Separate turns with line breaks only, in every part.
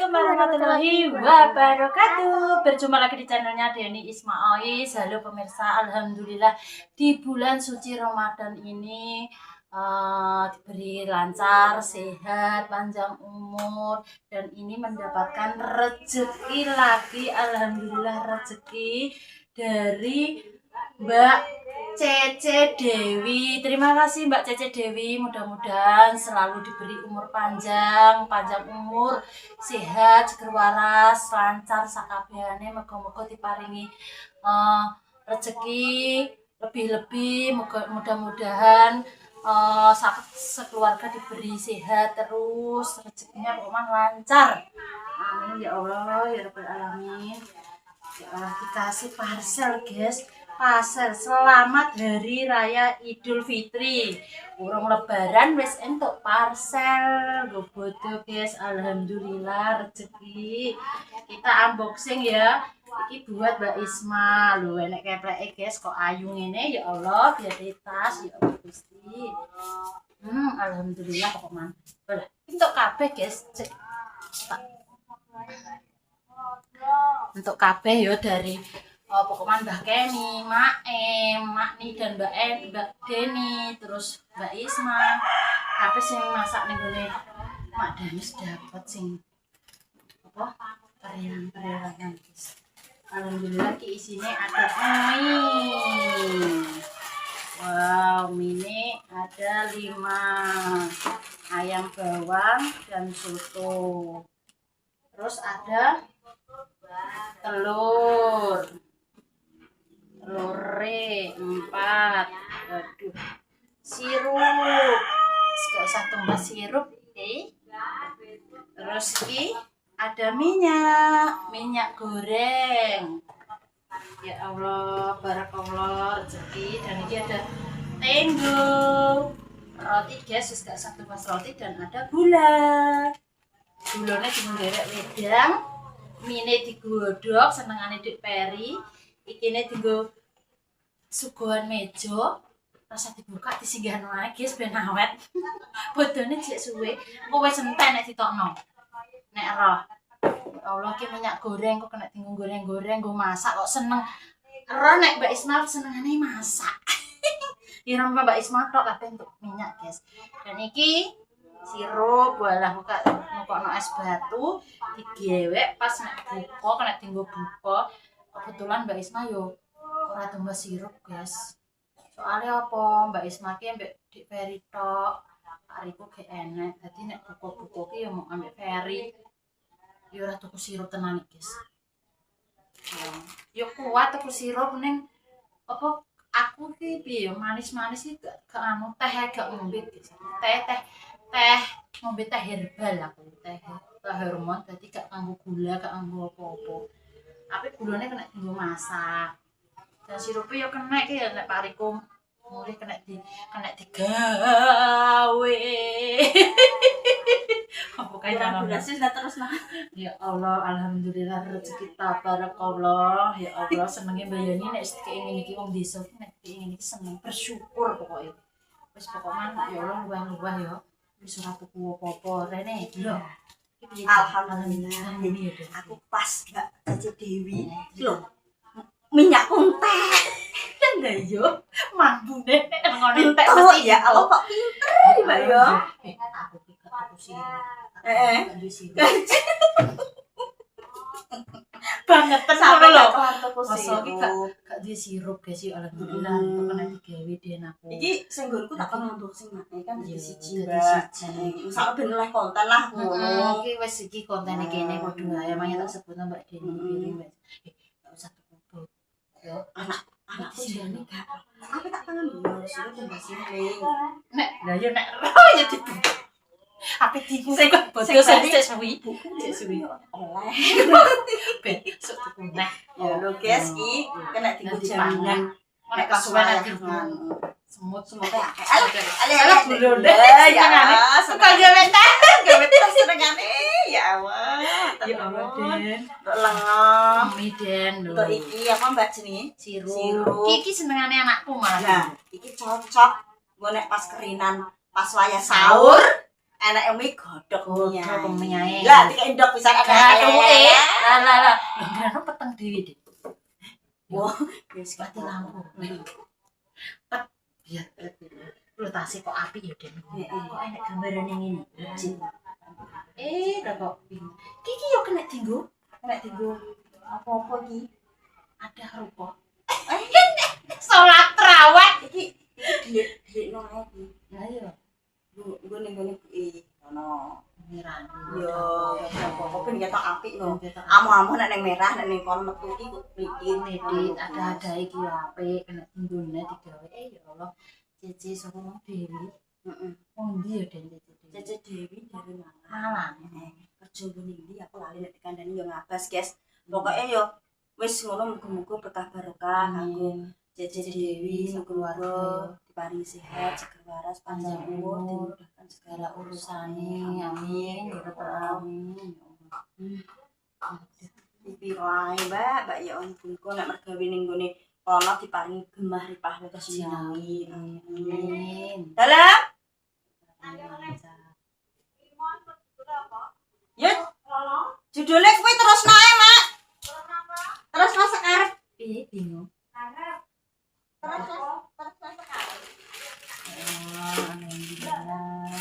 Assalamualaikum warahmatullahi wabarakatuh. Berjumpa lagi di channelnya Deni Ismaois. Halo pemirsa, alhamdulillah di bulan suci Ramadan ini diberi lancar, sehat, panjang umur, dan ini mendapatkan rezeki lagi. Alhamdulillah rezeki dari Mbak Cece Dewi. Terima kasih Mbak Cece Dewi, mudah-mudahan selalu diberi umur panjang umur, sehat, seger waras, lancar sakabehane, muga-muga diparingi rezeki lebih-lebih, mudah-mudahan sekeluarga diberi sehat terus, rezekinya pokoknya lancar. Amin ya Allah ya rabbal alamin. Ya Allah, dikasih parcel guys, parcel selamat hari raya Idul Fitri, urung lebaran wis entuk parcel gobodo guys. Alhamdulillah rezeki. Kita unboxing ya. Iki buat Mbak Isma lho, enek kepleke guys, kok ayu ngene ya Allah, biar di tas ya Allah Gusti. Alhamdulillah kok mantap. Entuk kabeh guys. Untuk kabeh ya dari pokoknya Mbak Kemi, Mak Em, Mak Ni dan Mbak Deni, terus Mbak Isma. Kabeh sing masak ning gone Mak Danis dapat sing apa? Perilan-perilan guys. Alhamdulillah ki isine ada mie. Wow, mie ada 5 ayam bawang dan soto. Terus ada telur 4, aduh, sirup, gak usah tumbas sirup, terus ini ada minyak goreng, ya Allah, barakallah rezeki. Dan ini ada tenggo roti guys, gak usah tumbas roti, dan ada gulanya dimenderek wedang, mine digodhog senengane Dik Peri, ikine dienggo suguhan meja, rasa dibuka disinggahno ae guys ben awet. Bodone jek suwe, engko wis entek nek ditokno. Nek roh. Ya Allah ki minyak goreng kok kena dienggo goreng-goreng nggo masak kok seneng. Roh nek Mbak Isma senengane masak. Ireng Mbak Isma tok kabeh untuk minyak guys. Dan iki sirup walah ngokno es batu digewek pas nek buka kena dienggo buka. Kebetulan Mbak Isma yo ora tumbas sirup guys. Soalnya apa? Mbak Isma ki ambek Dik Peri tok. Ariku gak enek. Dadi nek buka-buka ki yo mau ambek Peri. Yo ora tuku sirup tenan guys. Yo kuat tuku sirup ning apa aku ki piye yo manis-manis iki gak anu teh gak ngombe guys. Teh ngombe teh herbal aku, teh hormon, dadi gak nganggo gula, gak nganggo apa-apa. Tapi gulane kena dienggo masak. Dan sirupnya ya kena ki ya nek pariku mulih kena digawe. Apa kae durasi sudah terus nah. Ya Allah, alhamdulillah rezeki tabarakallah. Ya Allah senenge mbayani nek keinginan iki wong desa nek keinginan iki seneng bersyukur pokoknya. Wis pokoknya ya Allah luwah-luwah ya. Wis ora tuku apa-apa rene lho.
Alhamdulillah. Aku pas Mbak Cece Dewi lho. Minyak kuntek.
Lah yo mambune ngono entek mesti
ya Allah kok pinter Mbak yo.
Aku ki gak tuku sirup. Banget ngono lho. Masa iki gak duwe sirup guys yo alhamdulillah kok kena digawe den aku.
Iki sing nggonku tak kon unboxing nek kan dadi siji Mbak. Sak ben oleh konten lah ngono.
Iki wis iki kontene kene padha ae makanya tak sebutno Mbak Deni Mbak. Gak usah tuku. Yo anak
sini gak. Apa tak tangan yo sudah tumbas siring.
Nek lah yo nek roh ya dibuka. Apa diku sing bodo sing suwi. Sik suwi.
Oleh.
Ben sok tuku neh.
Ya lho guys iki kena dienggo jaminan.
Nek kasuwen semut
ya.
Alah gulone ya. Suka gawe tes senengane. Ya Allah.
Ya Allah Den. Untuk
Mie Den lho.
Untuk iki apa Mbak jenenge?
Sirup. Iki senengane anakku malah.
Nah, iki cocok nggo nek pas kerinan, pas wayah sahur. Enake mie godhog mie.
Miyae.
Lah dikek ndok pisan
Lah
enake.
tuwe. Lah. Lho peteng dhewe, Dik.
Wah,
Wis mati lampu. Pet biar lho tasih kok apik ya, Den. Kok enek gambarane ngene. Lah kok iki yo kena dienggo.
Apa-apa iki?
Ada rupa. Salat raweh.
Iki dhuwit nang iki.
Lah yo
Nggo ning ngene kuwi ono.
mirane.
Yo, apa ben ketok apik lho. Amu-amu nek ning merah nek ning kono metu iki kok
Medit ada iki yo apik kena tinggone digawe. Ya Allah. Cici sapa mau Dewi.
Heeh.
Wong ndi yo Den Cici?
Cece Dewi dari
Malang.
Kerja ngene iki aku lali nek dikandani yo ngabas, guys. Pokoke yo wis ngono muga-muga berkah barokah kanggo Cece Dewi, muga-muga diparingi sehat, seger waras, panjang umur, dimudahkan segala urusane.
Amin. Amin.
Piro ae, Mbak ya ampun nek mergawe ning gone kono diparingi gemah ripah kejinawi.
Amin.
Dalam ya judulnya kuwi terus nae, Mak. Terus mas sekarep.
Piye bingung?
Terus sekarep.
Alhamdulillah.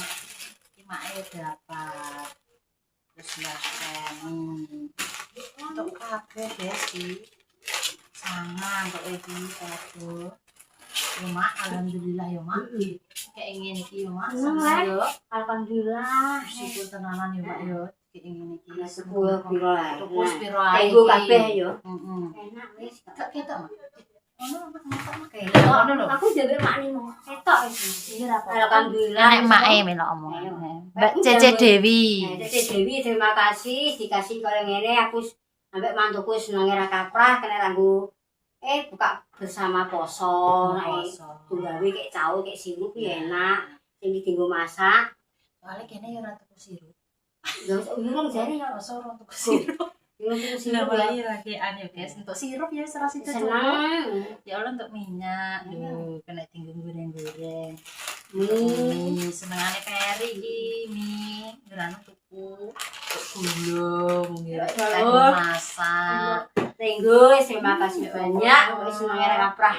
Mae dapat. Terus untuk kabeh ya sih. Sama untuk iki kado. Yo Mak, alhamdulillah yo Mak. Kayak ngene iki yo Mak. Sama yo.
Alhamdulillah.
Syukur tenanan yo Mak yo. Kayak ngene iki.
Sepuluh piro ae.
Tuku piro ae.
Tenggo kabeh yo.
Heeh.
Enak wis.
Gak ketok Mak. Ono
Ketok.
ono lho.
Aku jebek maknimu. Ketok iki.
Alhamdulillah.
Alhamdulillah.
Nek make melok omong. Mbak Cece Dewi.
Cece Dewi terima kasih dikasih kaya ngene aku ambek mantuku senenge ra kaprah kena kanggo buka bersama poso. Gawe kek cau kek sirup ya enak. Sing dienggo masak.
Soale kene yo ora tuku sirup.
Ya wis urung jane ya.
Rasa ora tuku sirup.
Urung tuku sirup
Sirup
ya.
lagi anu guys, untuk sirup ya wis ora sida cukup.
Seneng.
Ya Allah untuk minyak, duh kena tinggal goreng-goreng.
Mie.
Senengane Peri iki mie, ngerano tuku gula, ngira
Telur.
masak.
Tenggo, terima kasih banyak. Wis senenge ra kaprah.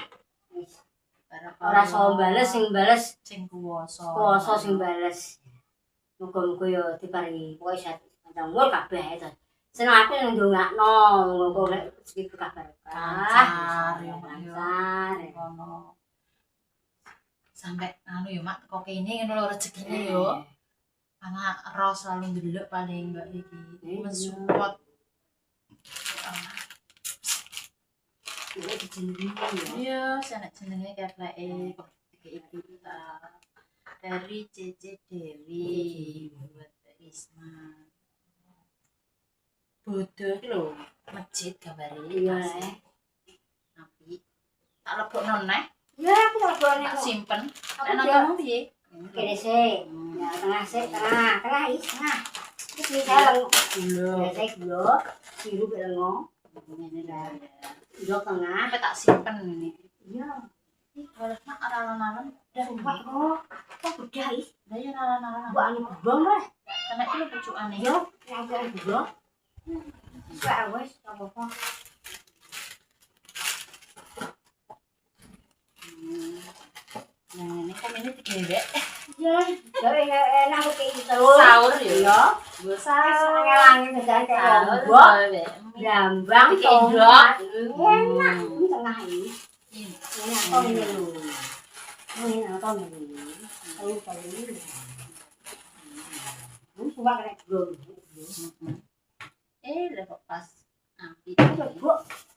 Wis. Ora iso bales sing bales
Sing kuwasa.
kuwasa sing bales. Muga-muga yo diparingi pokoke sehat panjang umur kabeh itu. Seneng aku yang ndongakno, muga-muga rezeki berkah barokah.
Lancar yo Mak yo.
Lancar.
Kono. Sampai anu yo Mak teko kene ngono lho rezekine yo. Anak ros selalu ndelok paling mbak iki mensupport.
Nek dijenengi yo.
Iya, sanak jenenge kepleke kok iki dari Cece Dewi buat Isma. Bodoh iki lho, masjid gambare.
Iya.
Api. Tak lebokno neh,
Ya aku tak boleh
tak simpen.
Aku
Nek
dia-
nonton piye?
Kene sih. Ya tengah sih, tengah is tengah. Terus ini saya
Gula.
ya saya gula, sirup lengo,
Ngene lah.
gula tengah.
Sampai tak simpen ini.
Iya.
Ih, kalau nak aralan-aralan udah
Sumpah kok, kok udah is.
Udah ya aralan-aralan.
Buat anu gulung lah.
Karena itu lho pucukane.
Yo, yang gulung. Sudah wes, apa-apa.
Nah, ini kok ini digewek.
Ya, jadi enak aku kayak gitu terus.
Sahur ya?
Iya.
Gue
Seneng langit kerjaan kayak
Sahur.
lombok, jambang,
Bikin
tomat.
ndok.
Enak, ini tengah ini.
Ini.
Ini apa ini lu? Ini apa ini? Tahu tahu ini. Ini coba kena belum.
Lah kok pas api.
Bu,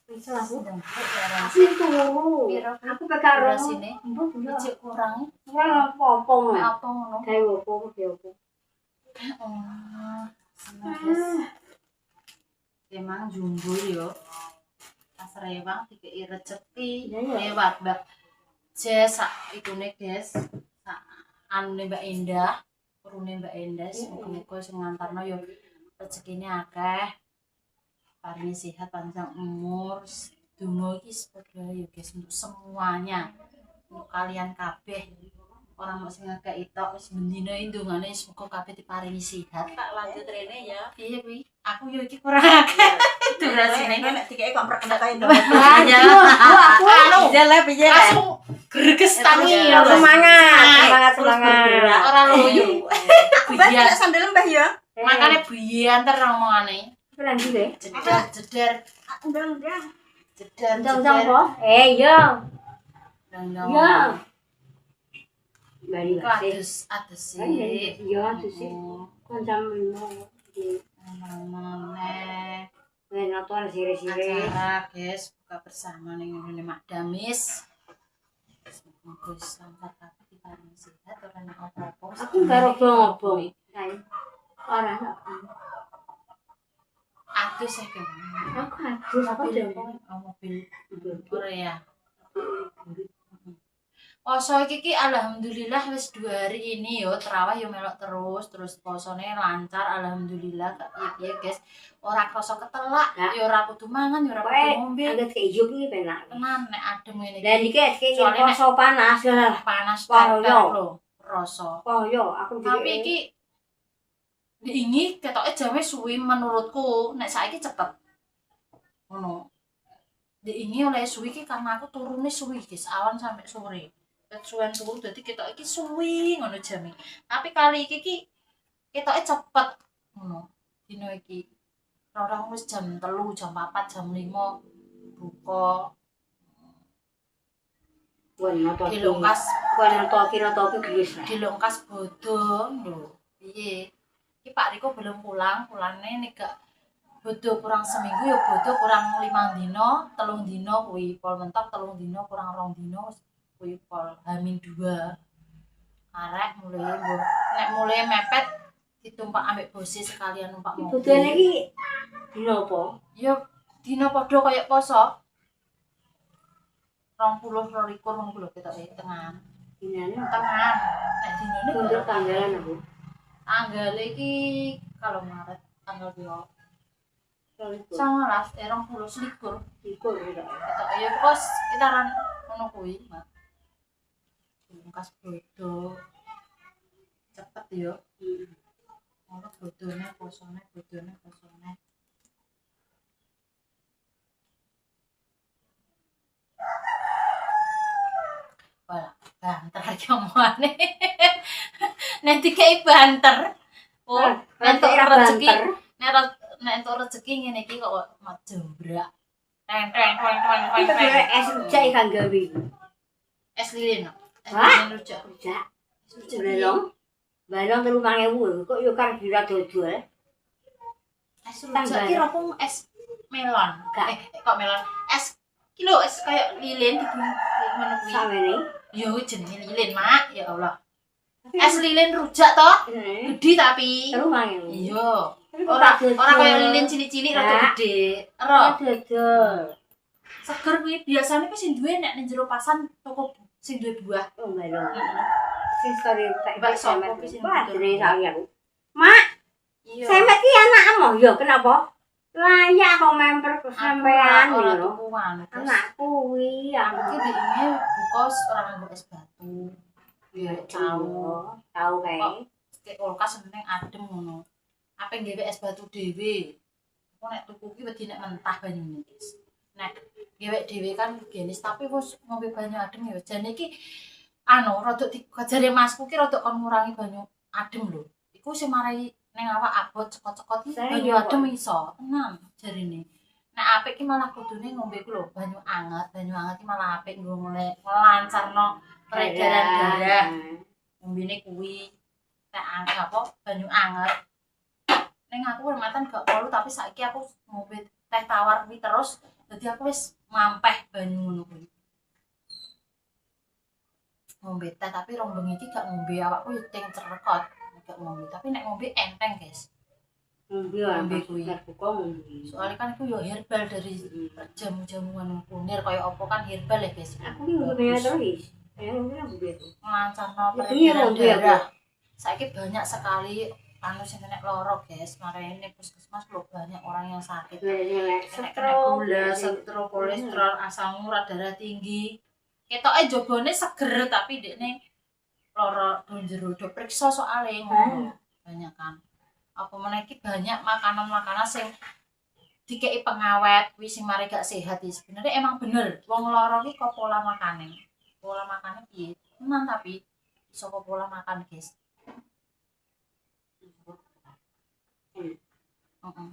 bisa aku.
Sedang jarang.
Asli tuh.
Piro?
Aku pegang
Beras ini.
Bu, ya.
Icik kurangnya.
Kan popong lah.
Apa ngono?
Kayak popong kayak apa?
Oh, seneng guys. Emang jumbo yo. Pas rewang dikei rezeki
Iya, iya.
lewat Mbak Jess ikune guys. Anune Mbak Endah, urune Mbak Endah, muga-muga sing ngantarno yo rezekine akeh. Paringi sehat panjang umur. Donga iki padha yo guys untuk semuanya. Untuk kalian kabeh. Orang mau sing agak itok wis bendina ndongane semoga kabeh diparingi sehat.
Tak lanjut rene ya.
Iya kuwi. Aku yo iki kurang akeh. Durasine.
Nek dikek komprak kena kae to.
Ya.
Aku
Piye le piye le.
Langsung greges tangi.
semangat semangat.
Ora loyo.
Mbak
Biyen
nek sandal mbah ya.
makane biyen ter omongane.
Pelan dile.
Jedar
Ndang-ndang.
jedar
Jang po. Iya.
Ndang.
Iya. Bari wasih.
Adus
Iya,
sih.
tuh sih. Kancam limo.
Meneh
Nek nonton sire-sire.
acara guys buka bersama ning ngene Mak Damis. Semoga wis lancar kabeh diparingi sehat ora ana apa-apa.
Aku karo ngobong. Kae. Ora ana.
Adus ya kan.
Aku adus apa
Mobil
dene?
mobil Korea. Poso iki alhamdulillah wis 2 hari ini yo terawih yo melok terus posone lancar alhamdulillah gak piye-piye guys. Ora krasa ketelak,
Nah.
yo ora kudu mangan, yo ora
Kowe
kudu ngombe.
angget ke ijo kuwi penak.
Tenan nek adem ngene
Dan
iki
iki iki
Soalnya nek-
poso panas lah.
panas
Wah,
tetek
yo.
lho rasa.
Oh yo, aku
Tapi iki diingi ketoke jame suwi menurutku nek saiki cepet. Ngono. Diingi oleh suwi iki karena aku turune suwi guys, awan sampai sore. Suwen turu dadi ketok iki suwi ngono jame. Tapi kali iki ki ketoke cepet ngono. Dino iki orang wis jam 3, jam 4, jam 5 buka. Dilongkas dilongkas bodong lho. Piye? Iki Pak Riko belum pulang, pulangnya nek gak bodo kurang seminggu ya bodo kurang 5 dino, 3 dino kuwi pol mentok 3 dino kurang 2 dino kuwi pol H-2. Arek mulai mbok nek mulai mepet ditumpak ambek bose sekalian numpak mobil.
Budene iki dino apa?
Ya dino padha kaya poso. 20 lho ketoke tengan.
Dinane
Tengan. Nek dinone
untuk tanggalan aku.
tanggal iki kalau Maret tanggal 2. 19 20 selikur.
Iku udah.
Ketok ya pokoknya sekitaran ngono kuwi, Mak. Bungkas bodo. Cepet yo. Ono bodone posone. Wah, banter iki omongane. Nek dikei banter. Oh, entuk rezeki. Nek entuk rezeki ngene iki kok majembrak. Teng.
Es rujak ikan gawi.
Es lilin. Es
Hah?
lilin rujak.
Rujak.
Rujak
Balong. Balong 3.000 kok yo kan dira dodol.
Es rujak ki rokong es melon.
Gak.
Kok melon? Es kilo es kayak lilin ngono kuwi.
Samene.
Yo jenenge lilin, Mak. Ya Allah. Es lilin rujak toh? Gede tapi.
3.000.
Iya. Ora kaya lilin cilik-cilik rada gede. Ero.
Dodol.
Seger kuwi biasane kuwi sing duwe nek ning jero pasan toko sing duwe buah.
Oh, balong. Sing story tak
Mbak, sopo
semet.
ki sing
Wah,
dodol?
jenenge sawi aku. Mak,
Iya.
semet ki anakmu. Yo kenapa? Layak kok memper
Sampean
kesampean
ora
lho.
tukuan.
Anakku kuwi
Aku
aku
ki diinge buka ora nganggo es batu.
ya
Tahu.
tahu kae.
Kayak kulkas seneng adem ngono. Apa nggawe es batu dhewe. Aku nek tuku ki wedi nek mentah banyune, guys. Nek gawe dhewe kan genis tapi wis ngombe banyu adem ya. Jane iki anu rada digajare Masku ki rada kon ngurangi banyu adem lho. Iku sing marai ning awak abot cekot-cekot iki
Saya
banyu
iya,
adem iso. Tenan jarine. Nek apik ki malah kudune ngombe ku lho banyu anget. Banyu anget ki malah apik nggo melancarno peredaran darah. Ngombene kuwi nek anget apa banyu anget. Ning aku hormatan gak perlu tapi saiki aku ngombe teh tawar kuwi terus dadi aku wis mampeh banyu ngono kuwi. Ngombe teh tapi rong bengi iki gak ngombe awakku yo ting cerekot gak ngombe tapi nek ngombe enteng guys.
Ngombe
kuwi.
buka ngombe.
Soalnya kan itu yo herbal dari jamu-jamuan kunir kaya apa kan herbal ya guys.
Aku ki ngombe terus. Ya ngombe itu.
Melancarno
Iya,
peredaran
ngombe aku.
darah. Saiki banyak sekali anu sing kena loro guys. Makanya puskesmas lho banyak orang yang sakit. Kena gula, stroke, kolesterol, asam urat, darah tinggi. Ketoke jobone seger tapi dekne loro do jero do periksa soalnya ngono. Banyak kan. Apa meneh iki banyak makanan-makanan sing dikei pengawet kuwi sing mari gak sehat iki. Sebenarnya emang bener wong loro iki kok pola makane. Pola makane piye? Tenan tapi iso kok pola makan, guys. Heeh.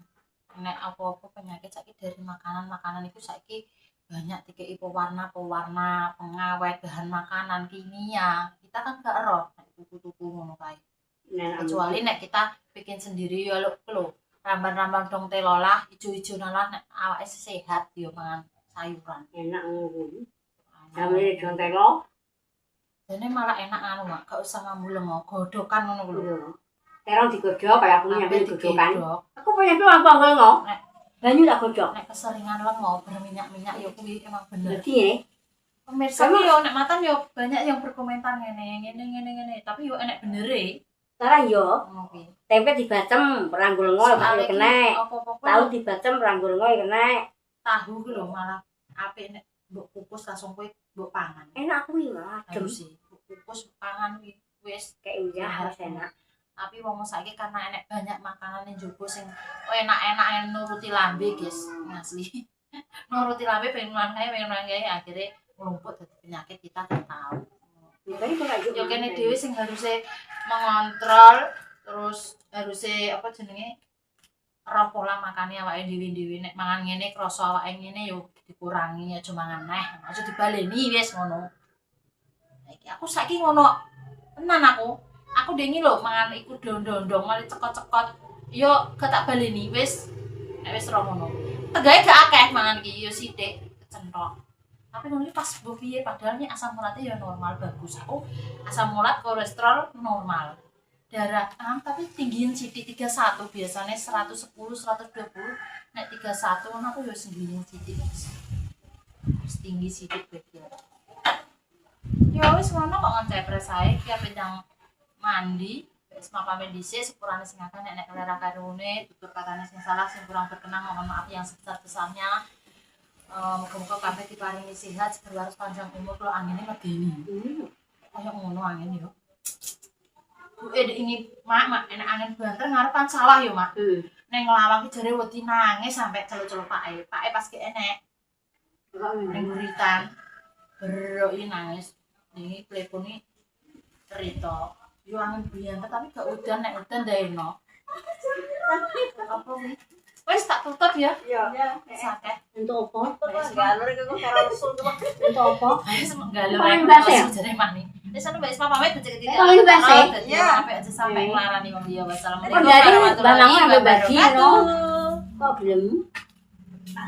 Nek apa-apa penyakit saiki dari makanan-makanan itu saiki banyak dikei pewarna, pengawet, bahan makanan kimia. Kita kan gak ero nek tuku-tuku ngono kae. Kecuali nek kita bikin sendiri ya lho. Ramban-ramban dong telolah, ijo-ijo nalah nek awake sehat yo mangan sayuran.
Enak ngono. Sampe dong telo.
Dene malah enak anu, Mak. Gak usah ngambu lengo, godokan ngono ku lho.
Terong digodhog kaya aku nyampe
Sampai
digodhogan.
digedhog.
Aku punya apa ngono.
Nek
Banyu tak godhog.
nek keseringan lengo berminyak-minyak yo kuwi emang bener.
Dadi ya.
Pemirsa ki yo nek matan yo banyak yang berkomentar ngene. Tapi yo enek benere.
Salah yo.
Ngono kuwi.
Tempe dibacem ranggul ngo tak kena.
Apa-apa
Tahu dibacem ranggul ngo kena.
tahu ku lho malah apik nek mbok kukus langsung kowe mbok pangan.
Enak kuwi mah.
Adem sih. Mbok kukus pangan kuwi wis
Kayak uyah harus enak.
tapi wong saiki karena enek banyak makanan yang jogo sing enak-enak nuruti lambe guys asli nuruti lambe pengen kae akhirnya melumput dadi penyakit kita gak tahu. Yo kene dhewe sing harusnya mengontrol terus harusnya apa jenenge roh pola makane awake dhewe nek mangan ngene krasa awake ngene yo dikurangi aja mangan neh aja dibaleni wis ngono. Iki aku saiki ngono tenan aku dengi lho mangan iku dondong-dondong mari cekot-cekot yo gak tak baleni wis nek wis ro ngono tegae gak akeh mangan iki yo sithik kecentok tapi ngono pas mbok piye padahal asam uratnya yo normal bagus aku asam urat kolesterol normal darah tapi tinggiin sithik 31 biasanya 110 120 nek 31 ngono aku yo tinggiin sithik wis tinggi sithik begitu yo wis ngono kok ngecepres ae ki ape ndang mandi wis mapame dhisik sepurane sing akeh nek kelera karune tutur katane sing salah sing kurang berkenan mohon maaf yang sebesar-besarnya. Muga-muga kabeh diparingi sehat segerwaras panjang umur kalau angine medeni. Kaya ngono angin yo. Bu ini mak enak angin banter ngarepan sawah yo mak. Neng nglawang ki jare wedi nangis sampe celuk-celuk pake pas ki enek. Ning guritan beroki nangis. Ini telepon cerita. Yo angin biyen tapi gak udan nek udan daeno. Apa kuwi? Wis tak tutup ya.
Iya.
Sakeh.
Untuk apa?
Wis galur iku karo rasul tuh.
Untuk apa?
Wis galur
Paling
aku
bahasa ya?
jare mani. Wis anu wis pamit becek titik.
Paling bahasa?
Iya. Sampai aja sampai nglarani wong liya. Wassalamualaikum
Jadi
warahmatullahi
barangnya ambil bagi
wabarakatuh.
Kok belum?
Tak